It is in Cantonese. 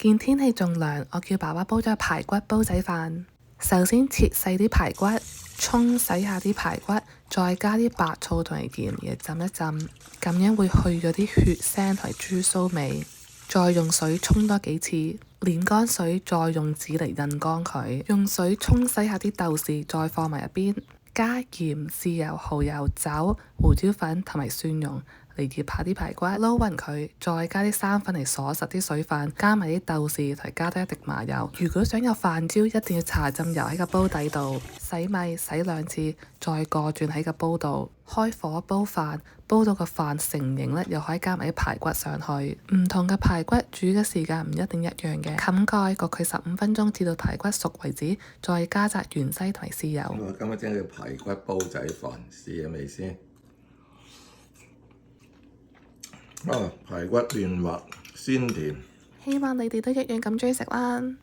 見天氣仲涼，我叫爸爸煲咗排骨煲仔飯。首先切細啲排骨，沖洗下啲排骨，再加啲白醋同埋鹽嚟浸一浸，咁樣會去咗啲血腥同埋豬臊味。再用水沖多幾次，攣乾水，再用紙嚟印乾佢。用水沖洗下啲豆豉，再放埋入邊，加鹽、豉油、蠔油、酒、胡椒粉同埋蒜蓉嚟醃下啲排骨，撈勻佢，再加啲生粉嚟鎖實啲水分，加埋啲豆豉同加多一滴麻油。如果想有飯焦，一定要搽浸油喺個煲底度，洗米洗2次，再過轉喺個煲度，開火煲飯，煲到個飯成型咧，又可以加埋啲排骨上去。唔同嘅排骨煮嘅時間唔一定一樣嘅，冚蓋焗佢15分鐘至到排骨熟為止，再加紮芫茜同埋豉油。我今日整嘅排骨煲仔飯，試下味先。排骨嫩滑鮮甜，希望你哋都一樣咁鍾意食啦〜